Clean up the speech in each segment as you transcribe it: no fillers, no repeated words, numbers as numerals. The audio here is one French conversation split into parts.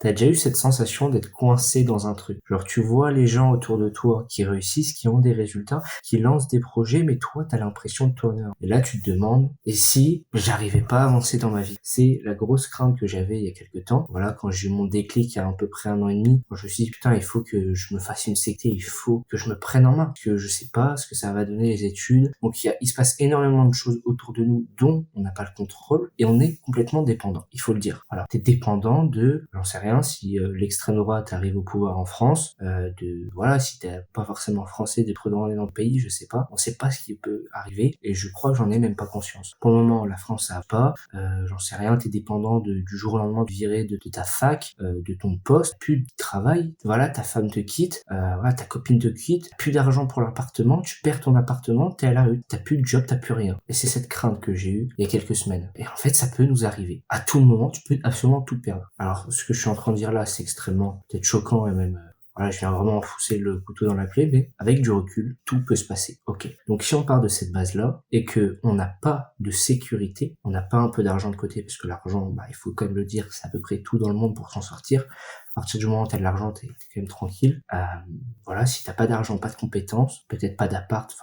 T'as déjà eu cette sensation d'être coincé dans un truc. Genre, tu vois les gens autour de toi qui réussissent, qui ont des résultats, qui lancent des projets, mais toi, t'as l'impression de tourner. Et là, tu te demandes, et si j'arrivais pas à avancer dans ma vie? C'est la grosse crainte que j'avais il y a quelques temps. Voilà, quand j'ai eu mon déclic il y a à peu près 1 an et demi, quand je me suis dit, putain, il faut que je me fasse une secte, il faut que je me prenne en main, parce que je sais pas ce que ça va donner les études. Donc, il se passe énormément de choses autour de nous dont on n'a pas le contrôle, et on est complètement dépendant. Il faut le dire. Voilà. T'es dépendant de, j'en sais rien, si l'extrême droite arrive au pouvoir en France, si t'es pas forcément français, d'être dans le pays, je sais pas. On sait pas ce qui peut arriver, et je crois que j'en ai même pas conscience. Pour le moment, la France ça va pas, j'en sais rien, t'es dépendant du jour au lendemain de virer de ta fac, de ton poste, plus de travail, voilà, ta femme te quitte, ta copine te quitte, plus d'argent pour l'appartement, tu perds ton appartement, t'es à la rue, t'as plus de job, t'as plus rien. Et c'est cette crainte que j'ai eue il y a quelques semaines. Et en fait, ça peut nous arriver. À tout moment, tu peux absolument tout perdre. Alors, ce que je suis en train de dire là, c'est extrêmement peut-être choquant et même je viens vraiment enfoncer le couteau dans la plaie, mais avec du recul, tout peut se passer. Ok. Donc si on part de cette base-là et que on n'a pas de sécurité, on n'a pas un peu d'argent de côté, parce que l'argent, il faut quand même le dire, c'est à peu près tout dans le monde pour s'en sortir. À partir du moment où t'as de l'argent, t'es quand même tranquille. Si t'as pas d'argent, pas de compétences, peut-être pas d'appart,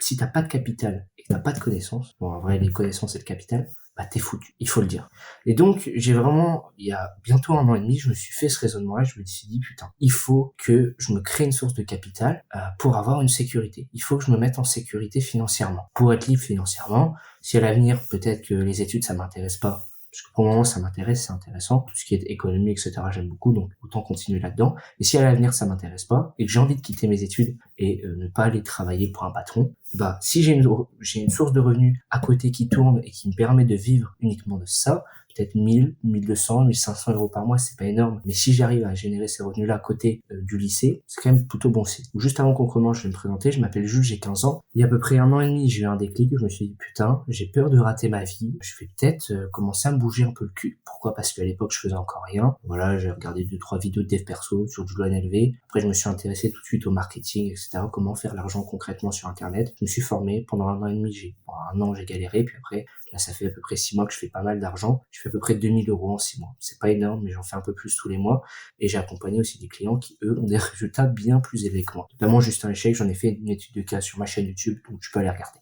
si t'as pas de capital et que t'as pas de connaissances, bon en vrai les connaissances c'est le capital, t'es foutu, il faut le dire. Et donc, j'ai vraiment, il y a bientôt 1 an et demi, je me suis fait ce raisonnement-là, je me suis dit, putain, il faut que je me crée une source de capital pour avoir une sécurité. Il faut que je me mette en sécurité financièrement. Pour être libre financièrement, si à l'avenir, peut-être que les études, ça m'intéresse pas, parce que pour le moment, ça m'intéresse, c'est intéressant, tout ce qui est économie, etc., j'aime beaucoup, donc autant continuer là-dedans. Et si à l'avenir, ça m'intéresse pas, et que j'ai envie de quitter mes études et ne pas aller travailler pour un patron, si j'ai une source de revenus à côté qui tourne et qui me permet de vivre uniquement de ça, peut-être 1000, 1200, 1500 euros par mois, c'est pas énorme. Mais si j'arrive à générer ces revenus-là à côté du lycée, c'est quand même plutôt bon signe. Juste avant qu'on commence, je vais me présenter, je m'appelle Jules, j'ai 15 ans. Il y a à peu près 1 an et demi, j'ai eu un déclic, je me suis dit, putain, j'ai peur de rater ma vie. Je vais peut-être commencer à me bouger un peu le cul. Pourquoi? Parce qu'à l'époque, je faisais encore rien. Voilà, j'ai regardé 2-3 vidéos de dev perso sur du LV. Après, je me suis intéressé tout de suite au marketing, etc. Comment faire l'argent concrètement sur Internet. Je me suis formé pendant 1 an et demi. Un an, j'ai galéré, puis après, là, ça fait à peu près 6 mois que je fais pas mal d'argent. Je fais à peu près 2000 euros en 6 mois. C'est pas énorme, mais j'en fais un peu plus tous les mois. Et j'ai accompagné aussi des clients qui, eux, ont des résultats bien plus élevés que moi. Notamment Justin Échec, j'en ai fait une étude de cas sur ma chaîne YouTube, donc tu peux aller regarder.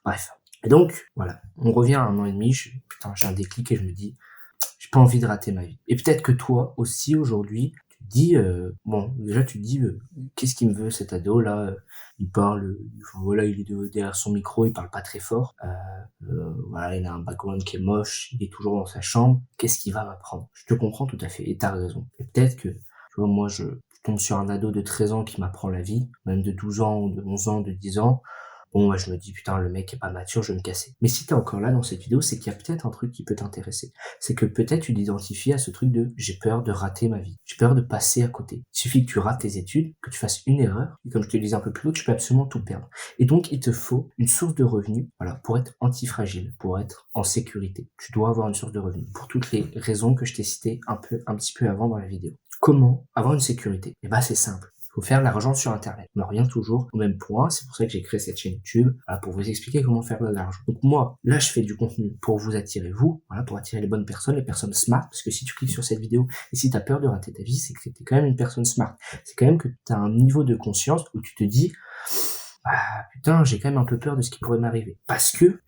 Bref. Et donc, voilà. On revient à 1 an et demi, j'ai un déclic et je me dis, j'ai pas envie de rater ma vie. Et peut-être que toi aussi, aujourd'hui, tu te dis, qu'est-ce qu'il me veut cet ado là? Il parle, il est derrière son micro, il parle pas très fort. Il a un background qui est moche, il est toujours dans sa chambre. Qu'est-ce qu'il va m'apprendre? Je te comprends tout à fait, et t'as raison. Et peut-être que, tu vois, moi, je tombe sur un ado de 13 ans qui m'apprend la vie, même de 12 ans, ou de 11 ans, de 10 ans. Bon, moi, je me dis, putain, le mec est pas mature, je vais me casser. Mais si t'es encore là dans cette vidéo, c'est qu'il y a peut-être un truc qui peut t'intéresser. C'est que peut-être tu t'identifies à ce truc de j'ai peur de rater ma vie. J'ai peur de passer à côté. Il suffit que tu rates tes études, que tu fasses une erreur, et comme je te le disais un peu plus tôt, tu peux absolument tout perdre. Et donc, il te faut une source de revenus, pour être antifragile, pour être en sécurité. Tu dois avoir une source de revenus. Pour toutes les raisons que je t'ai citées un petit peu avant dans la vidéo. Comment avoir une sécurité? C'est simple. Il faut faire de l'argent sur Internet. On en revient toujours au même point. C'est pour ça que j'ai créé cette chaîne YouTube, pour vous expliquer comment faire de l'argent. Donc moi, là, je fais du contenu pour vous attirer, pour attirer les bonnes personnes, les personnes smart. Parce que si tu cliques sur cette vidéo et si tu as peur de rater ta vie, c'est que tu es quand même une personne smart. C'est quand même que tu as un niveau de conscience où tu te dis, putain, j'ai quand même un peu peur de ce qui pourrait m'arriver. Parce que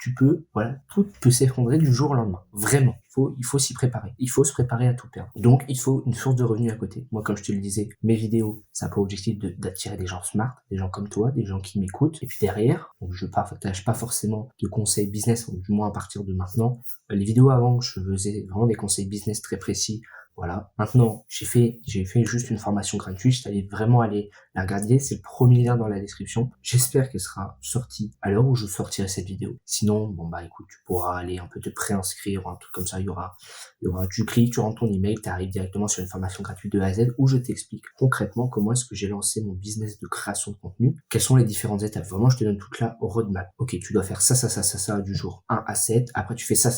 tout peut s'effondrer du jour au lendemain. Vraiment. Il faut s'y préparer. Il faut se préparer à tout perdre. Donc, il faut une source de revenus à côté. Moi, comme je te le disais, mes vidéos, ça a pour objectif d'attirer des gens smart, des gens comme toi, des gens qui m'écoutent. Et puis derrière, donc je partage pas forcément de conseils business, ou du moins à partir de maintenant. Les vidéos avant, je faisais vraiment des conseils business très précis. Voilà. Maintenant, j'ai fait juste une formation gratuite. Je t'invite vraiment à aller la regarder. C'est le premier lien dans la description. J'espère qu'elle sera sortie à l'heure où je sortirai cette vidéo. Sinon, écoute, tu pourras aller un peu te préinscrire ou un truc comme ça. Tu cliques, tu rentres ton email, tu arrives directement sur une formation gratuite de A à Z où je t'explique concrètement comment est-ce que j'ai lancé mon business de création de contenu. Quelles sont les différentes étapes. Vraiment, je te donne toute la roadmap. Ok, tu dois faire ça du jour 1 à 7. Après, tu fais ça,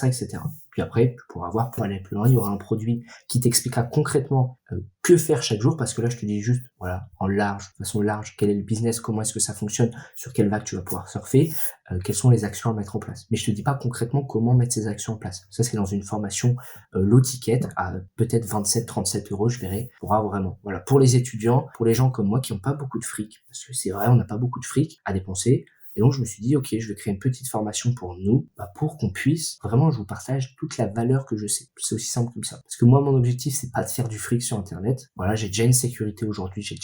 etc. Puis après, pour aller plus loin, il y aura un produit qui t'expliquera concrètement que faire chaque jour, parce que là, je te dis juste, voilà, en large, de façon large, quel est le business, comment est-ce que ça fonctionne, sur quelle vague tu vas pouvoir surfer, quelles sont les actions à mettre en place. Mais je te dis pas concrètement comment mettre ces actions en place. Ça, c'est dans une formation low ticket à peut-être 27-37 euros, je verrai, pour avoir vraiment, voilà, pour les étudiants, pour les gens comme moi qui n'ont pas beaucoup de fric, parce que c'est vrai, on n'a pas beaucoup de fric à dépenser. Et donc, je me suis dit, OK, je vais créer une petite formation pour nous, pour qu'on puisse, vraiment, je vous partage toute la valeur que je sais. C'est aussi simple comme ça. Parce que moi, mon objectif, c'est pas de faire du fric sur Internet. Voilà, j'ai déjà une sécurité aujourd'hui, j'ai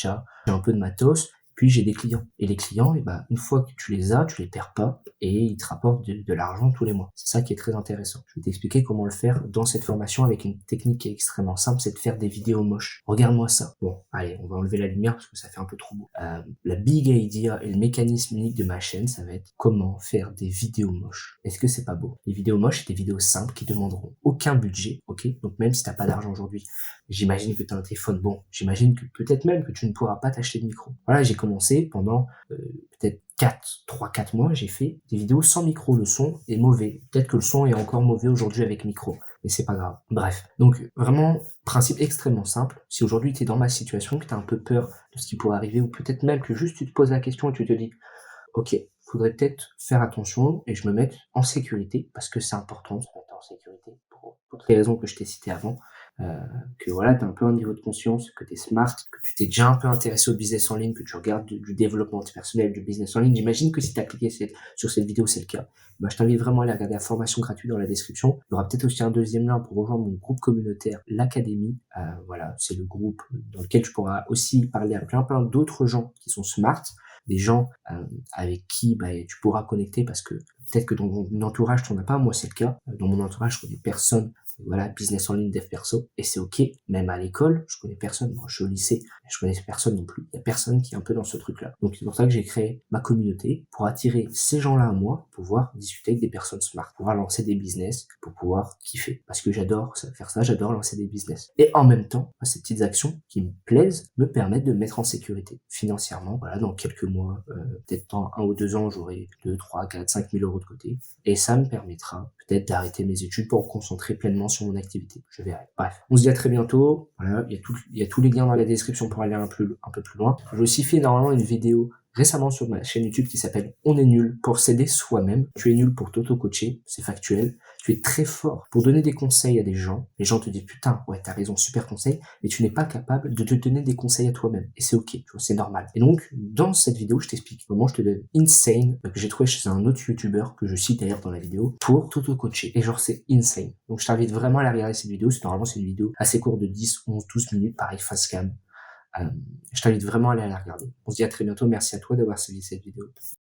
un peu de matos, puis j'ai des clients. Et les clients, une fois que tu les as, tu les perds pas et ils te rapportent de l'argent tous les mois. C'est ça qui est très intéressant. Je vais t'expliquer comment le faire dans cette formation avec une technique qui est extrêmement simple, c'est de faire des vidéos moches. Regarde-moi ça. Bon, allez, on va enlever la lumière parce que ça fait un peu trop beau. La big idea et le mécanisme unique de ma chaîne, ça va être comment faire des vidéos moches. Est-ce que c'est pas beau? Les vidéos moches, c'est des vidéos simples qui demanderont aucun budget, ok? Donc même si t'as pas d'argent aujourd'hui, j'imagine que tu as un téléphone bon, j'imagine que peut-être même que tu ne pourras pas t'acheter de micro. Voilà, j'ai commencé pendant peut-être 3-4 mois, j'ai fait des vidéos sans micro. Le son est mauvais. Peut-être que le son est encore mauvais aujourd'hui avec micro, mais c'est pas grave. Bref, donc vraiment, principe extrêmement simple. Si aujourd'hui tu es dans ma situation, que tu as un peu peur de ce qui pourrait arriver, ou peut-être même que juste tu te poses la question et tu te dis, ok, faudrait peut-être faire attention et je me mette en sécurité, parce que c'est important de se mettre en sécurité pour toutes les raisons que je t'ai citées avant. Que voilà, tu as un peu un niveau de conscience, que tu es smart, que tu t'es déjà un peu intéressé au business en ligne, que tu regardes du développement personnel, du business en ligne. J'imagine que si tu as cliqué sur cette vidéo, c'est le cas. Je t'invite vraiment à aller regarder la formation gratuite dans la description. Il y aura peut-être aussi un deuxième lien pour rejoindre mon groupe communautaire, l'Académie. Voilà, c'est le groupe dans lequel tu pourras aussi parler à plein d'autres gens qui sont smart, des gens avec qui tu pourras connecter, parce que peut-être que dans mon entourage, tu n'en as pas. Moi, c'est le cas. Dans mon entourage, je connais personne. Voilà, business en ligne, dev perso, et c'est ok. Même à l'école, je connais personne. Moi, je suis au lycée, je connais personne non plus. Il y a personne qui est un peu dans ce truc-là. Donc, c'est pour ça que j'ai créé ma communauté, pour attirer ces gens-là à moi, pour pouvoir discuter avec des personnes smart, pour pouvoir lancer des business, pour pouvoir kiffer. Parce que j'adore faire ça, j'adore lancer des business. Et en même temps, ces petites actions qui me plaisent me permettent de me mettre en sécurité financièrement. Voilà, dans quelques mois, peut-être dans 1 ou 2 ans, j'aurai 2, 3, 4, 5 000 euros de côté. Et ça me permettra peut-être d'arrêter mes études pour me concentrer pleinement sur mon activité. Je verrai. Bref, on se dit à très bientôt. Voilà, il y a tous les liens dans la description pour aller un peu plus loin. J'ai aussi fait normalement une vidéo récemment sur ma chaîne YouTube qui s'appelle On est nul pour s'aider soi-même. Tu es nul pour t'auto-coacher, c'est factuel. Tu es très fort pour donner des conseils à des gens. Les gens te disent putain, ouais, t'as raison, super conseil, mais tu n'es pas capable de te donner des conseils à toi-même. Et c'est ok, tu vois, c'est normal. Et donc, dans cette vidéo, je t'explique comment je te donne Insane, que j'ai trouvé chez un autre YouTuber, que je cite d'ailleurs dans la vidéo, pour t'auto-coacher. Et genre, c'est insane. Donc, je t'invite vraiment à aller regarder cette vidéo. Normalement, c'est une vidéo assez courte de 10, 11, 12 minutes, pareil, face cam. Je t'invite vraiment à aller la regarder. On se dit à très bientôt. Merci à toi d'avoir suivi cette vidéo.